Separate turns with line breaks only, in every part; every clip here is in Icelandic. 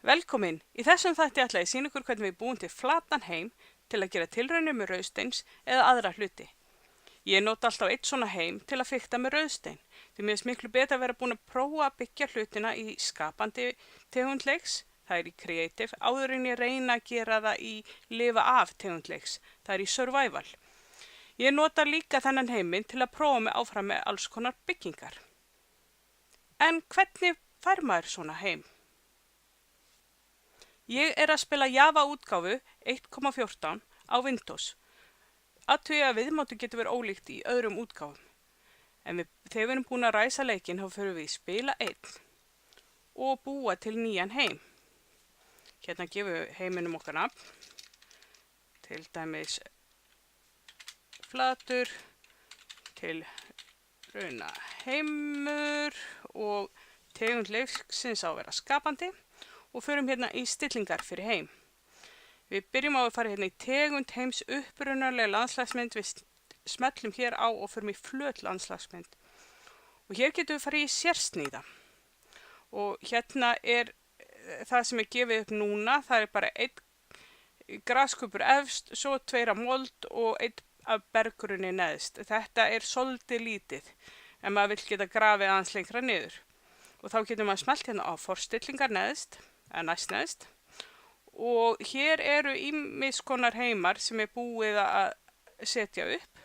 Velkomin! Í þessum þætti ætla ég að sýna ykkur hvernig við búum til flatan heim til að gera tilraunir með rauðsteins eða aðra hluti. Ég nota alltaf eitt svona heim til að fikta með rauðstein, því mér finnst miklu betur að vera búin að prófa að byggja hlutina í skapandi tegundleiks, það í creative, áður en ég reyna að gera það í lifa af tegundleiks, það í survival. Ég nota líka þennan heiminn til að prófa mig áfram með alls konar byggingar. En hvernig fær maður svona heim? Ég að spila Java útgáfu 1.14 á Windows. Athugið að viðmótið getur verið ólíkt í öðrum útgáfum. En þegar við erum búin að ræsa leikinn, þá förum við í spila 1 og búa til nýjan heim. Hérna gefum við heiminum okkar nafn, til dæmis flatur, til rauna heimur og tegund leiksins á að vera skapandi. Og förum hérna í stillingar fyrir heim. Við byrjum á að fara hérna í tegund heims upprunalega landslagsmynd, við smellum hér á og förum í flöt landslagsmynd. Og hér getum við farið í sérsníða. Og hérna það sem gefið upp núna, það bara einn graskúpur efst, svo 2 af mold og 1 af berggrunni neðst. Þetta svolítið lítið, en maður vill geta grafið aðeins lengra niður. Og þá getum maður smellt hérna á forstillingar neðst, næst neðst, og hér ýmis konar heimar sem búið að setja upp,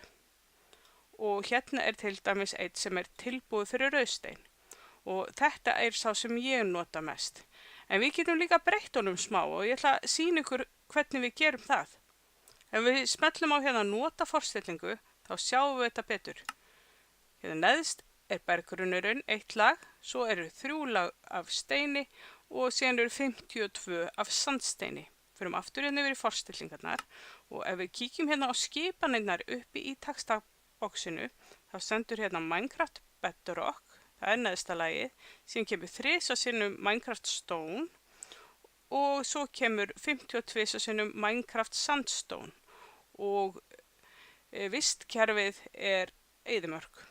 og hérna til dæmis eitt sem tilbúið fyrir rauðstein, og þetta sá sem ég nota mest. En við getum líka breytt honum smá og ég ætla að sýna ykkur hvernig við gerum það. Ef við smellum á hérna nota forstillingu, þá sjáum við þetta betur. Hérna neðst berggrunnurinn 1 lag, svo 3 lag af steini og síðan 52 af sandsteini. Förum aftur hérna yfir í forstillingarnar og ef við kíkjum hérna á skipanirnar uppi í textaboxinu, þá stendur hérna Minecraft Bedrock, það neðsta lagið, síðan kemur 3 sinnum Minecraft Stone og svo kemur 52 sinnum Minecraft Sandstone og vistkerfið eyðimörk.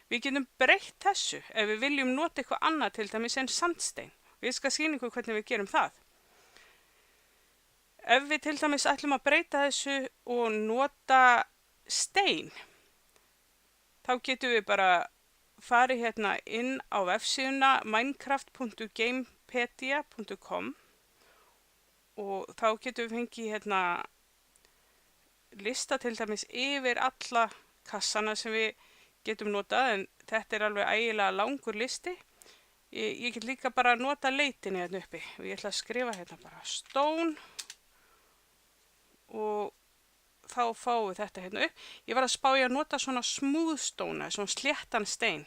Við getum breytt þessu ef við viljum nota eitthvað annað til dæmis en sandstein. Ég skal sýna ykkur hvernig við gerum það. Ef við til dæmis ætlum að breyta þessu og nota stein, þá getum við bara farið hérna inn á vefsíðuna minecraft.gamepedia.com og þá getum við fengið hérna lista til dæmis yfir alla kassana sem við getum notað, en þetta alveg ægilega langur listi. Ég get líka bara að nota leitinni hérna uppi og ég ætla að skrifa hérna bara stone og þá fáum við þetta hérna upp. Ég var að spá í að nota svona smooth stone, svona sléttan stein,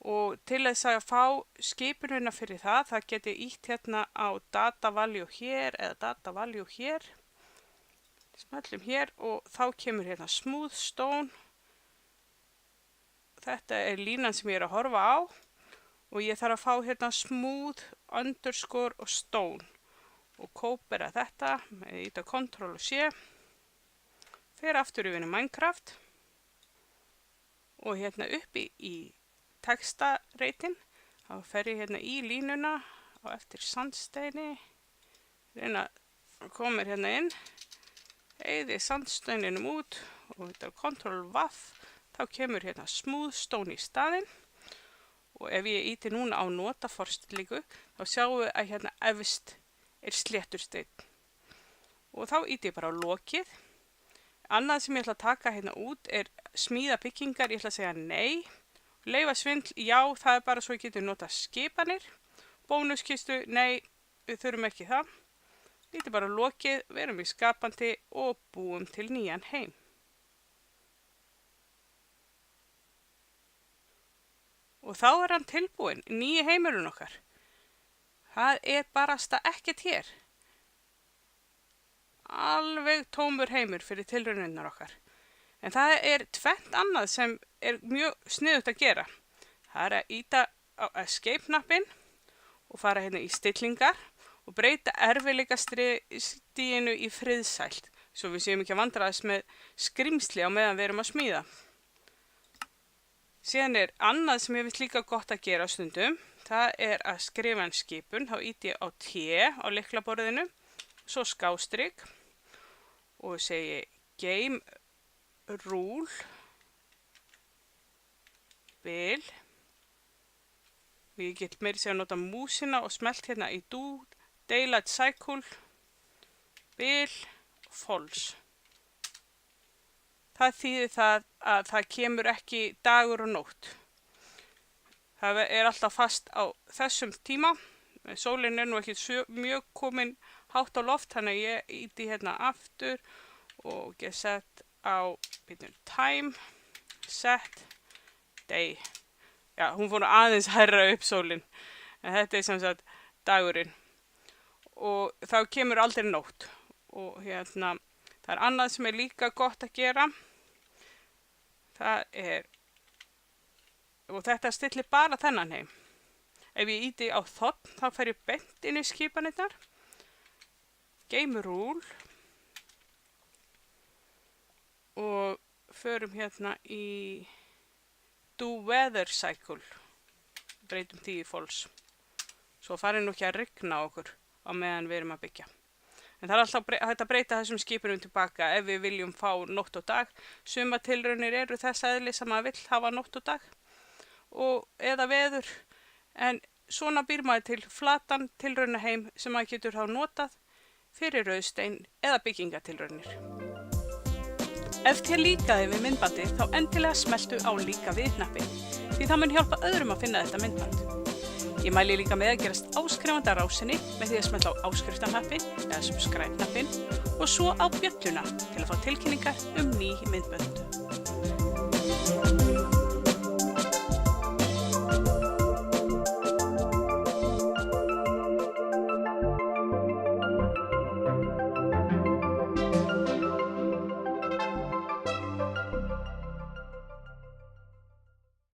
og til þess að fá skipunina fyrir það get ég ítt hérna á data value hér eða data value hér. Smellum hér og þá kemur hérna smooth stone. Þetta línan sem ég að horfa á og ég þarf að fá hérna smooth underscore og stone og kópera þetta með íta Ctrl og C, fer aftur yfir í Minecraft og hérna uppi í textareitin, þá fer ég hérna í línuna á eftir sandsteini, reyna að koma hérna inn, eyði sandsteininum út og þetta Ctrl Vaff, þá kemur hérna smooth stone í staðinn. Og ef ég íti núna á nota forstillingu, þá sjáum við að hérna efst sléttur steinn. Og þá íti ég bara á lokið. Annað sem ég ætla að taka hérna út smíða byggingar, ég ætla að segja nei. Leyfa svindl, já, það bara svo ég getur nota skipanir. Bónuskistu, nei, við þurfum ekki það. Íti bara á lokið, verum í skapandi og búum til nýjan heim. Og þá hann tilbúinn, nýji heimurinn okkar. Það barasta ekkert hér. Alveg tómur heimur fyrir tilraunirnar okkar. En það tvennt annað sem mjög sniðugt að gera. Það að íta á escape-knappinn og fara hérna í stillingar og breyta erfiðleikastiginu í friðsælt, svo við séum ekki að vandræðast með skrimsli á meðan við erum að smíða. Síðan annað sem ég finnst líka gott að gera stundum, Það er að skrifa en skipun, þá íti ég á T á lyklaborðinu, svo skástrik og segi game rule bil. Og ég get meira sér að nota músina og smelt hérna í do daylight cycle bil false. Það þýðir það að það kemur ekki dagur og nótt. Það er alltaf fast á þessum tíma. Sólin er nú ekki mjög komin hátt á loft, þannig að ég íti hérna aftur og get sett á time, set, day. Já, hún fór aðeins hærra upp sólin, en þetta er sem sagt dagurinn. Og þá kemur aldrei nótt. Og hérna, það er annað sem er líka gott að gera. Það er, og þetta stillir bara þennan heim. Ef ég íti á þotn, þá fer ég beint inn í skipanirnar. Game rule. Og förum hérna í do weather cycle. Breytum því í false. Svo farir nú ekki að rigna okkur á meðan við erum að byggja. En það er alltaf hægt að breyta þessum skipunum tilbaka ef við viljum fá nótt og dag. Suma tilraunir eru þess eðli sem maður vill hafa nótt og dag eða veður. En svona býr maður til flatan tilraunaheim sem maður getur þá notað fyrir rauðstein eða byggingatilraunir. Ef þér líkaði við myndbandið þá endilega smeltu á líka við hnappinn, því það mun hjálpa öðrum að finna þetta myndband. Ég mæli líka með að gerast áskrifandi að rásinni með því að smelta á áskriftarhnappinn eða subscribe-hnappinn og svo á bjölluna til að fá tilkynningar ný myndbönd.